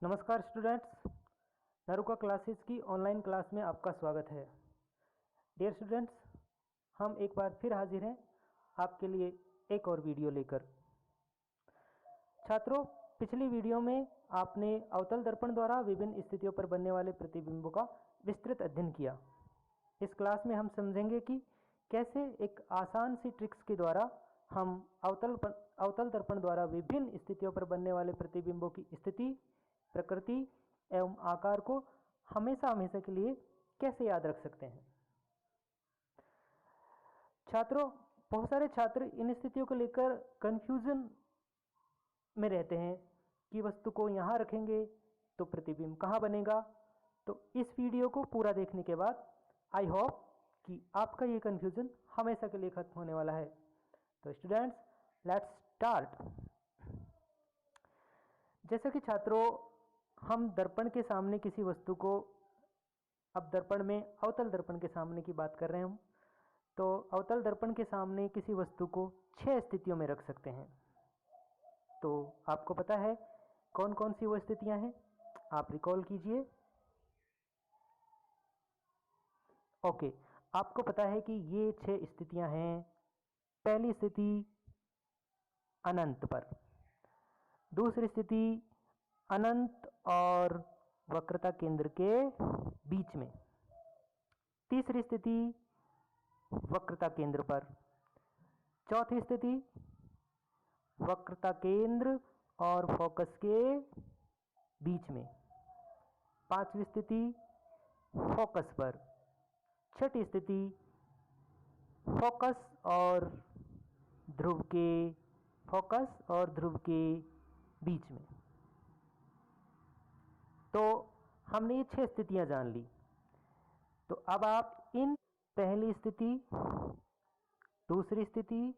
नमस्कार students, Naruka classes की online class में आपका स्वागत है। डियर स्टूडेंट्स, हम एक बार फिर हाजिर हैं आपके लिए एक और वीडियो लेकर। छात्रों, पिछली वीडियो में आपने अवतल दर्पण द्वारा विभिन्न स्थितियों पर बनने वाले प्रतिबिंबों का विस्तृत अध्ययन किया। इस क्लास में हम समझेंगे कि कैसे एक आसान सी ट्रिक्स के द्वारा हम अवतल दर्पण द्वारा विभिन्न स्थितियों पर बनने वाले प्रतिबिंबों की स्थिति, प्रकृति एवं आकार को हमेशा हमेशा के लिए कैसे याद रख सकते हैं। छात्रों, बहुत सारे छात्र इन स्थितियों को लेकर कंफ्यूजन में रहते हैं कि वस्तु को यहाँ रखेंगे तो प्रतिबिंब कहाँ बनेगा। तो इस वीडियो को पूरा देखने के बाद आई होप कि आपका ये कंफ्यूजन हमेशा के लिए खत्म होने वाला है। तो स्टूडेंट्स, लेट्स स्टार्ट। जैसे कि छात्रों, हम दर्पण के सामने किसी वस्तु को, अब दर्पण में अवतल दर्पण के सामने की बात कर रहे हैं हम, तो अवतल दर्पण के सामने किसी वस्तु को 6 स्थितियों में रख सकते हैं। तो आपको पता है कौन कौन सी वो स्थितियां हैं? आप रिकॉल कीजिए। ओके, आपको पता है कि ये 6 स्थितियां हैं। पहली स्थिति अनंत पर, दूसरी स्थिति अनंत और वक्रता केंद्र के बीच में, तीसरी स्थिति वक्रता केंद्र पर, चौथी स्थिति वक्रता केंद्र और फोकस के बीच में, पांचवी स्थिति फोकस पर, छठी स्थिति फोकस और ध्रुव के बीच में। तो हमने ये 6 स्थितियां जान ली। तो अब आप इन पहली स्थिति, दूसरी स्थिति,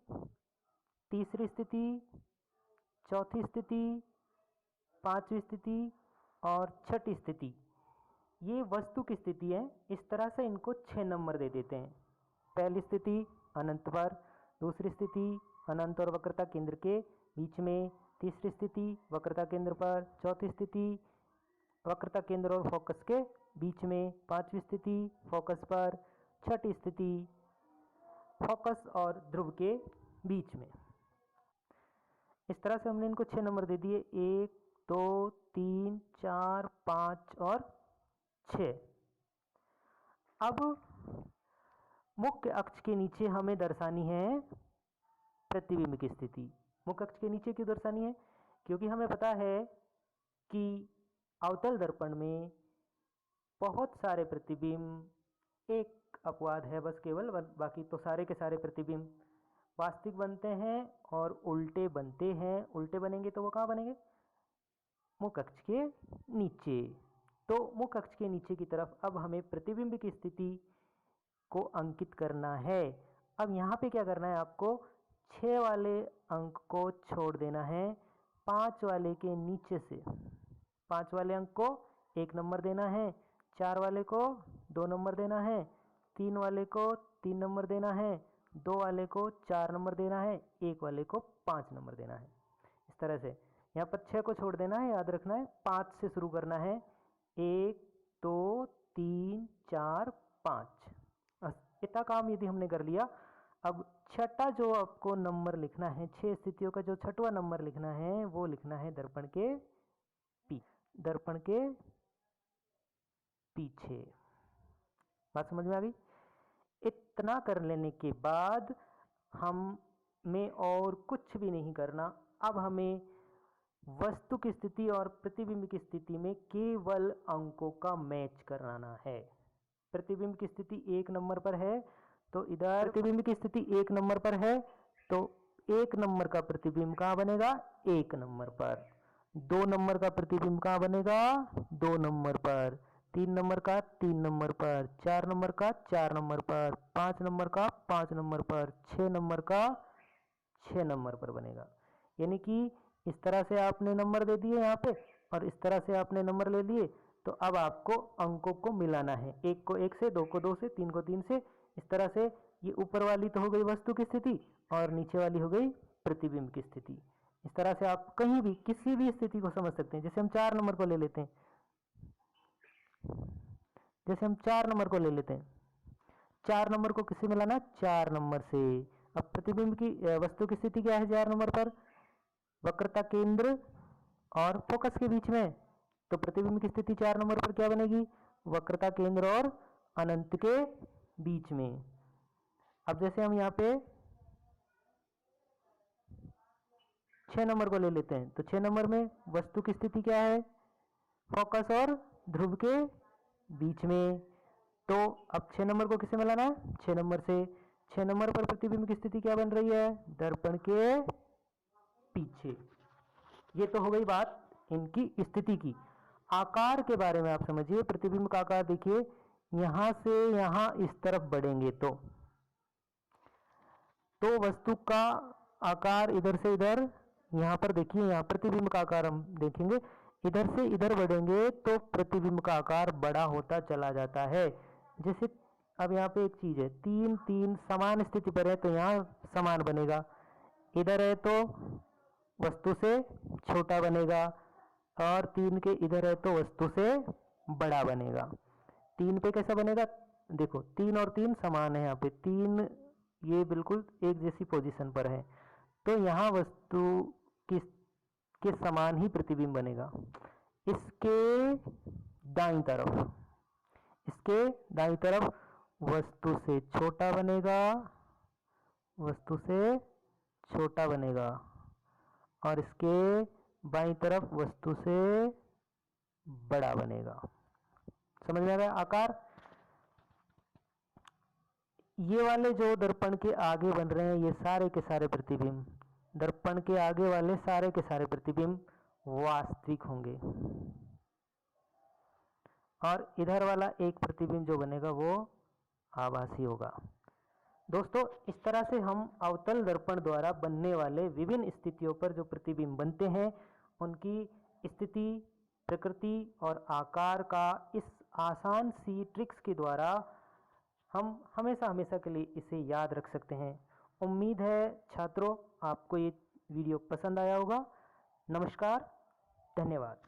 तीसरी स्थिति, चौथी स्थिति, पांचवी स्थिति और छठी स्थिति, ये वस्तु की स्थिति है। इस तरह से इनको 6 नंबर दे देते हैं। पहली स्थिति अनंत पर, दूसरी स्थिति अनंत और वक्रता केंद्र के बीच में, तीसरी स्थिति वक्रता केंद्र पर, चौथी स्थिति वक्रता केंद्र और फोकस के बीच में, पांचवी स्थिति फोकस पर, छठी स्थिति फोकस और ध्रुव के बीच में। इस तरह से हमने इनको 6 नंबर दे दिए, 1 2 3 4 5 और 6। अब मुख्य अक्ष के नीचे हमें दर्शानी है प्रतिबिंब की स्थिति। मुख्य अक्ष के नीचे क्यों दर्शानी है? क्योंकि हमें पता है कि अवतल दर्पण में बहुत सारे प्रतिबिंब, एक अपवाद है बस केवल, बाकी तो सारे के सारे प्रतिबिंब वास्तविक बनते हैं और उल्टे बनते हैं। उल्टे बनेंगे तो वो कहाँ बनेंगे? मुख्य अक्ष के नीचे। तो मुख्य अक्ष के नीचे की तरफ अब हमें प्रतिबिंब की स्थिति को अंकित करना है। अब यहाँ पे क्या करना है आपको? 6 वाले अंक को छोड़ देना है 5 वाले के नीचे से। 5 वाले अंक को 1 नंबर देना है, 4 वाले को 2 नंबर देना है, 3 वाले को 3 नंबर देना है, 2 वाले को 4 नंबर देना है, 1 वाले को 5 नंबर देना है। इस तरह से यहाँ पर 6 को छोड़ देना है, याद रखना है 5 से शुरू करना है। 1 2 3 4 5, इतना काम यदि हमने कर लिया। अब छठा जो आपको नंबर लिखना है, 6 स्थितियों का जो छठवां नंबर लिखना है वो लिखना है दर्पण के पीछे। बात समझ में आ गई? इतना कर लेने के बाद हमें और कुछ भी नहीं करना। अब हमें वस्तु की स्थिति और प्रतिबिंब की स्थिति में केवल अंकों का मैच कराना है। प्रतिबिंब की स्थिति 1 नंबर पर है तो इधर प्रतिबिंब की स्थिति 1 नंबर पर है तो 1 नंबर का प्रतिबिंब कहाँ बनेगा? 1 नंबर पर। 2 नंबर का प्रतिबिंब कहाँ बनेगा? 2 नंबर पर। 3 नंबर का 3 नंबर पर, 4 नंबर का 4 नंबर पर, 5 नंबर का 5 नंबर पर, 6 नंबर का 6 नंबर पर बनेगा। यानी कि इस तरह से आपने नंबर दे दिए यहाँ पे और इस तरह से आपने नंबर ले लिए। तो अब आपको अंकों को मिलाना है, 1 को 1 से, 2 को 2 से, 3 को 3 से। इस तरह से ये ऊपर वाली तो हो गई वस्तु की स्थिति और नीचे वाली हो गई प्रतिबिंब की स्थिति। इस तरह से आप कहीं भी किसी भी स्थिति को समझ सकते हैं। जैसे हम 4 नंबर को ले लेते हैं, जैसे हम 4 नंबर को ले लेते हैं, 4 नंबर को किससे मिलाना? 4 नंबर से। अब प्रतिबिंब की वस्तु की स्थिति क्या है 4 नंबर पर? वक्रता केंद्र और फोकस के बीच में। तो प्रतिबिंब की स्थिति 4 नंबर पर क्या बनेगी? वक्रता केंद्र और अनंत के बीच में। अब जैसे हम यहाँ पे 6 नंबर को ले लेते हैं, तो 6 नंबर में वस्तु की स्थिति क्या है? फोकस और ध्रुव के बीच में। तो अब 6 नंबर को किससे मिलाना है? 6 नंबर से। 6 नंबर पर प्रतिबिंब की स्थिति क्या बन रही है? दर्पण के पीछे। ये तो हो गई बात इनकी स्थिति की। आकार के बारे में आप समझिए। प्रतिबिंब का आकार देखिए, यहां से यहां इस तरफ बढ़ेंगे तो वस्तु का आकार इधर से इधर, यहां पर देखिए, यहां प्रतिबिंब का आकार हम देखेंगे, इधर से इधर बढ़ेंगे तो प्रतिबिंब का आकार बड़ा होता चला जाता है। जैसे अब यहाँ पे एक चीज है, 3 3 समान स्थिति पर है तो यहाँ समान बनेगा, इधर है तो वस्तु से छोटा बनेगा, और 3 के इधर है तो वस्तु से बड़ा बनेगा। 3 पे कैसा बनेगा? देखो 3 और 3 समान है, यहाँ पे 3 ये बिल्कुल एक जैसी पोजीशन पर है, तो यहाँ वस्तु के समान ही प्रतिबिंब बनेगा। इसके दाईं तरफ, इसके दाईं तरफ वस्तु से छोटा बनेगा, वस्तु से छोटा बनेगा, और इसके बाईं तरफ वस्तु से बड़ा बनेगा। समझ में आ गया आकार? ये वाले जो दर्पण के आगे बन रहे हैं, ये सारे के सारे प्रतिबिंब, दर्पण के आगे वाले सारे के सारे प्रतिबिंब वास्तविक होंगे, और इधर वाला एक प्रतिबिंब जो बनेगा वो आभासी होगा। दोस्तों, इस तरह से हम अवतल दर्पण द्वारा बनने वाले विभिन्न स्थितियों पर जो प्रतिबिंब बनते हैं, उनकी स्थिति, प्रकृति और आकार का इस आसान सी ट्रिक्स के द्वारा हम हमेशा हमेशा के लिए इसे याद रख सकते हैं। उम्मीद है छात्रों आपको ये वीडियो पसंद आया होगा। नमस्कार, धन्यवाद।